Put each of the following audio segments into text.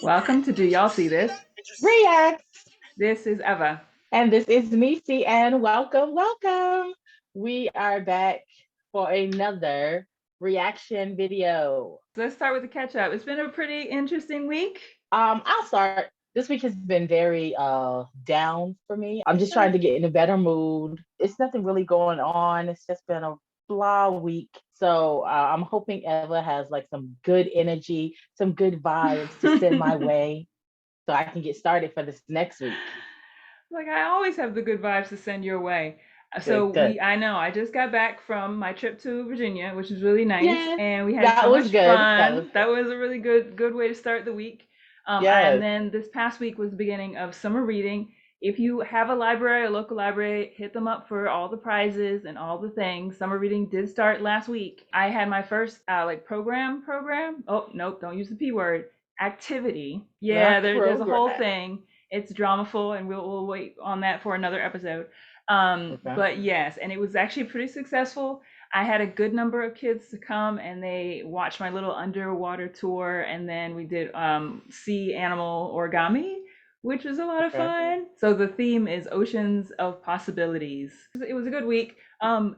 Welcome to Do Y'all See This? React. This is Eva. And this is Missy, and welcome. We are back for another reaction video. Let's start with the catch up. It's been a pretty interesting week. I'll start. This week has been very down for me. I'm just trying to get in a better mood. It's nothing really going on. It's just been a blah week. So I'm hoping Eva has like some good energy, some good vibes to send my way so I can get started for this next week. Like I always have the good vibes to send your way. So Good, good. I know, I just got back from my trip to Virginia, which was really nice, Yeah, and we had that so was much good. That was fun. That good. was a really good way to start the week. And Yes. then this past week was the beginning of summer reading. If you have a library, a local library, hit them up for all the prizes and all the things. Summer reading did start last week. I had my first program. Oh, nope, don't use the P word. Activity. Yeah, Not there's a whole program. thing. It's dramaful, and we'll wait on that for another episode. Okay. But yes, and it was actually pretty successful. I had a good number of kids to come, and they watched my little underwater tour, and then we did sea animal origami, which was a lot of Okay. fun. So the theme is oceans of possibilities. It was a good week.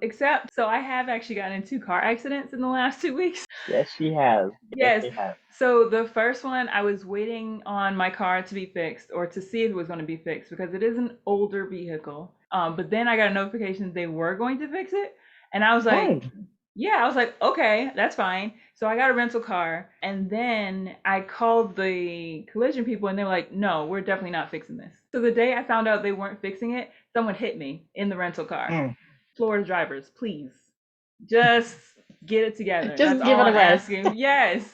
Except so I have actually gotten in two car accidents in the last 2 weeks. Yes, she has. Yes, Yes. she has. So the first one, I was waiting on my car to be fixed or to see if it was going to be fixed because it is an older vehicle. But then I got a notification they were going to fix it. And I was like, Mm. yeah, I was like, okay, that's fine. So I got a rental car. And then I called the collision people and they were like, no, we're definitely not fixing this. So the day I found out they weren't fixing it, someone hit me in the rental car. Mm. Florida drivers, please just get it together. That's Just give all it a I'm rest. asking. Yes.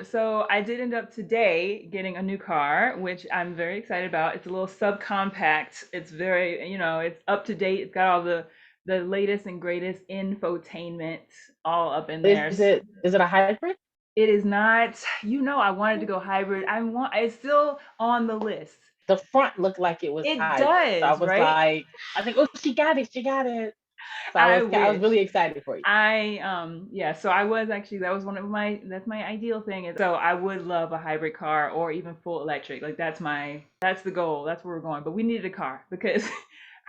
So I did end up today getting a new car, which I'm very excited about. It's a little subcompact. It's very, it's up to date. It's got all the latest and greatest infotainment all up in there. Is it a hybrid? It is not, I wanted to go hybrid. It's still on the list. The front looked like it was It hybrid. So I does, was right? like, I think, oh, she got it. She got it. So I I was wish. really excited for you. Yeah, so I was actually that was one of that's my ideal thing is so I would love a hybrid car or even full electric. Like that's the goal. That's where we're going. But we needed a car because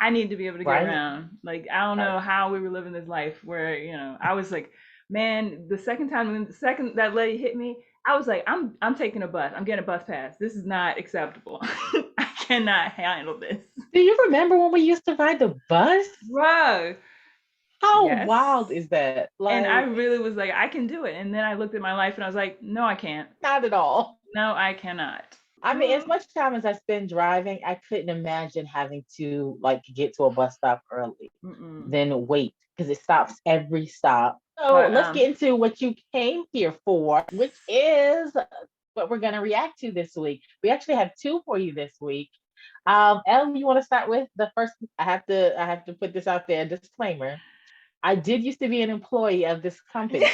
I need to be able to get Right? around. Like I don't Right. know how we were living this life where, I was like, man, the second that lady hit me, I was like, I'm taking a bus. I'm getting a bus pass. This is not acceptable. I cannot handle this. Do you remember when we used to ride the bus? Bro, How yes. wild is that? And I Like, really was like, I can do it. And then I looked at my life and I was like, no, I can't. not at all. No, I cannot. I mean, as Mm, much time as I spend driving, I couldn't imagine having to like get to a bus stop early, mm-mm. then wait because it stops every stop. So But let's get into what you came here for, which is what we're going to react to this week. We actually have two for you this week. Ellen, you want to start with the first? I have to put this out there. Disclaimer: I did used to be an employee of this company.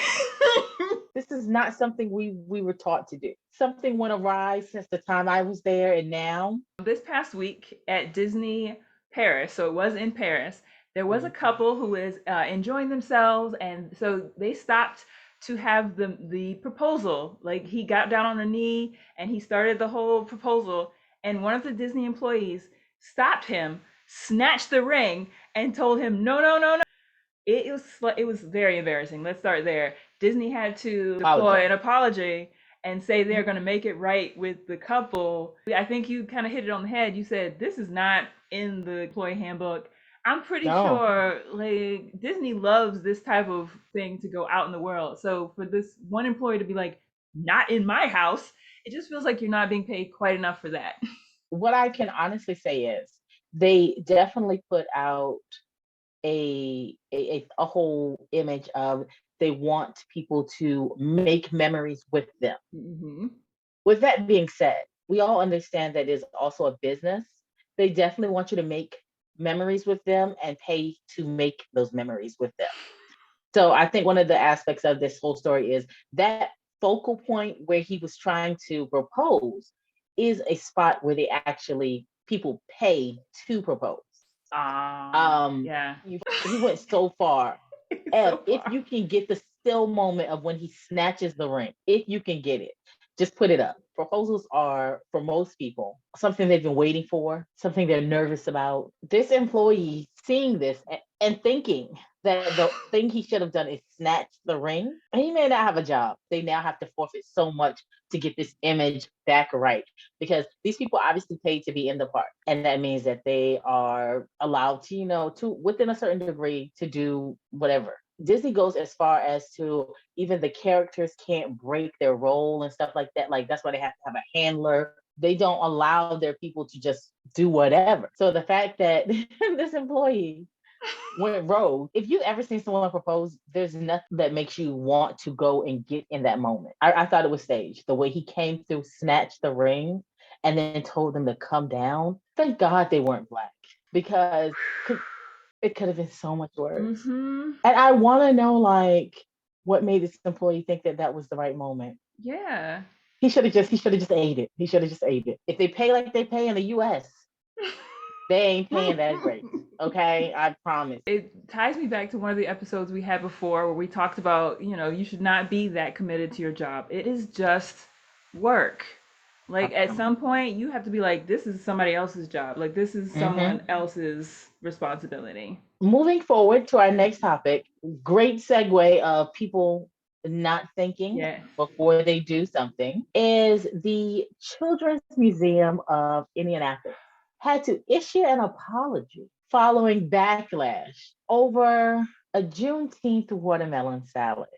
This is not something we were taught to do. Something went awry since the time I was there, and now. this past week at Disney Paris, so it was in Paris, there was a Mhm. couple who was enjoying themselves, and so they stopped to have the proposal. Like he got down on a knee and he started the whole proposal, and one of the Disney employees stopped him, snatched the ring, and told him, no, no, no, no. It was very embarrassing. Let's start there. Disney had to deploy Apologize. an apology and say they're Mhm. going to make it right with the couple. I think you kind of hit it on the head. You said this is not in the employee handbook. I'm pretty No, sure like Disney loves this type of thing to go out in the world. So for this one employee to be like, not in my house, it just feels like you're not being paid quite enough for that. what I can honestly say is they definitely put out a whole image of they want people to make memories with them. Mm-hmm. With that being said, we all understand that is also a business. They definitely want you to make memories with them and pay to make those memories with them. So I think one of the aspects of this whole story is that focal point where he was trying to propose is a spot where they actually people pay to propose. Yeah. He went so far. So If far. you can get the still moment of when he snatches the ring, if you can get it, just put it up. proposals are, for most people, something they've been waiting for, something they're nervous about. This employee seeing this and thinking that the thing he should have done is snatch the ring, and he may not have a job. They now have to forfeit so much to get this image back right, because these people obviously paid to be in the park, and that means that they are allowed to, to within a certain degree to do whatever. Disney goes as far as to even the characters can't break their role and stuff like that. Like that's why they have to have a handler. They don't allow their people to just do whatever. So the fact that this employee went rogue, if you've ever seen someone propose, there's nothing that makes you want to go and get in that moment. I thought it was staged. The way he came through, snatched the ring, and then told them to come down. Thank God they weren't black, because it could have been so much worse. Mm-hmm. And I want to know, like, what made this employee think that that was the right moment. Yeah. He should have just ate it. He should have just ate it. If they pay like they pay in the U.S., they ain't paying that great. Okay, I promise. It ties me back to one of the episodes we had before where we talked about, you should not be that committed to your job. It is just work. Like at some point, you have to be like, this is somebody else's job. Like this is someone Mm-hmm. else's responsibility. Moving forward to our next topic, great segue of people not thinking Yes. before they do something, is the Children's Museum of Indianapolis had to issue an apology following backlash over a Juneteenth watermelon salad.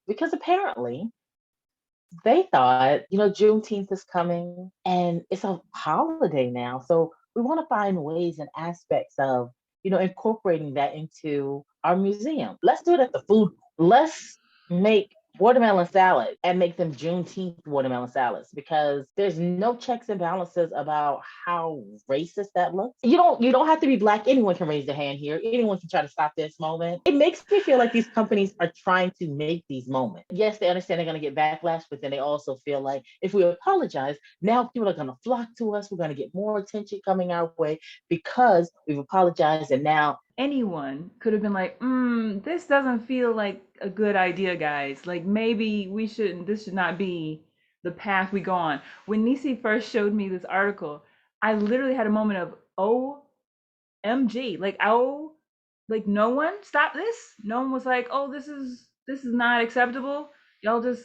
Because apparently they thought, Juneteenth is coming and it's a holiday now. So we want to find ways and aspects of, incorporating that into our museum. Let's do it at the food. Let's make watermelon salad and make them Juneteenth watermelon salads, because there's no checks and balances about how racist that looks. You don't have to be black. Anyone can raise their hand here. Anyone can try to stop this moment. It makes me feel like these companies are trying to make these moments. Yes, they understand they're going to get backlash, but then they also feel like if we apologize, now people are going to flock to us. We're going to get more attention coming our way because we've apologized, and now Anyone could have been like, this doesn't feel like a good idea, guys. Like maybe this should not be the path we go on. When Nisi first showed me this article, I literally had a moment of, OMG. Like, oh, like no one stopped this. No one was like, oh, this is not acceptable. Y'all just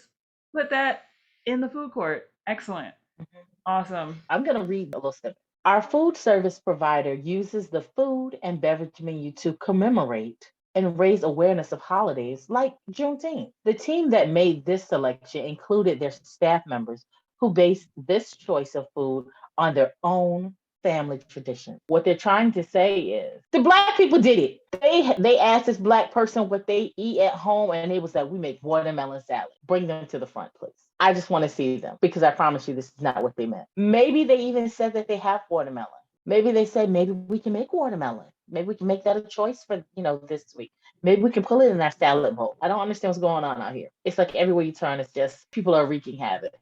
put that in the food court. Excellent. Awesome. I'm going to read a little snippet. Our food service provider uses the food and beverage menu to commemorate and raise awareness of holidays like Juneteenth. The team that made this selection included their staff members who based this choice of food on their own family tradition. What they're trying to say is the black people did it. They asked this black person what they eat at home, and it was like, we make watermelon salad. Bring them to the front, please. I just want to see them, because I promise you this is not what they meant. Maybe they even said that they have watermelon. Maybe they said maybe we can make watermelon. Maybe we can make that a choice for this week. Maybe we can pull it in our salad bowl. I don't understand what's going on out here. It's like everywhere you turn, it's just people are wreaking havoc.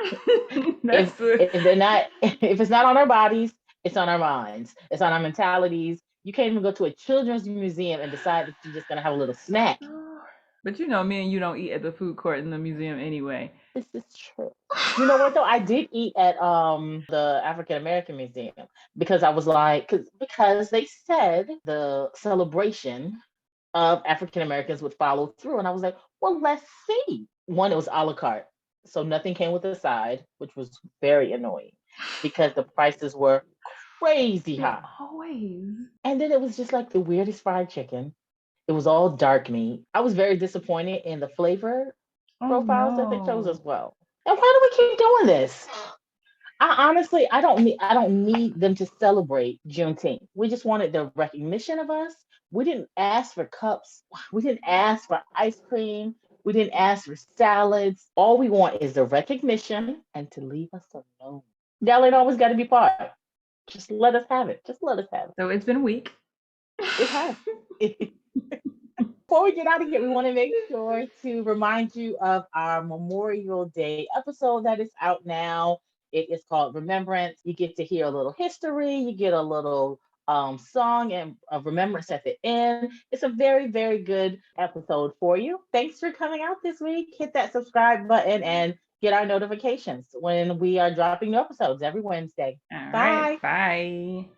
If they're not, if it's not on our bodies, it's on our minds. It's on our mentalities. You can't even go to a children's museum and decide that you're just gonna have a little snack. But me and you don't eat at the food court in the museum anyway. This is true. You know what though? I did eat at the African American Museum, because I was like, because they said the celebration of African Americans would follow through, and I was like, well, let's see. One, it was a la carte, so nothing came with a side, which was very annoying because the prices were crazy high. Always. And then it was just like the weirdest fried chicken. It was all dark meat. I was very disappointed in the flavor profiles that they chose as well. And why do we keep doing this? I don't need them to celebrate Juneteenth. We just wanted the recognition of us. We didn't ask for cups. We didn't ask for ice cream. We didn't ask for salads. All we want is the recognition and to leave us alone. Y'all ain't always got to be part. Just let us have it. Just let us have it. So it's been a week. It has. Before we get out of here, we want to make sure to remind you of our Memorial Day episode that is out now. It is called Remembrance. You get to hear a little history. You get a little song and of remembrance at the end. It's a very, very good episode for you. Thanks for coming out this week. Hit that subscribe button and get our notifications when we are dropping new episodes every Wednesday. All right. Bye. Bye.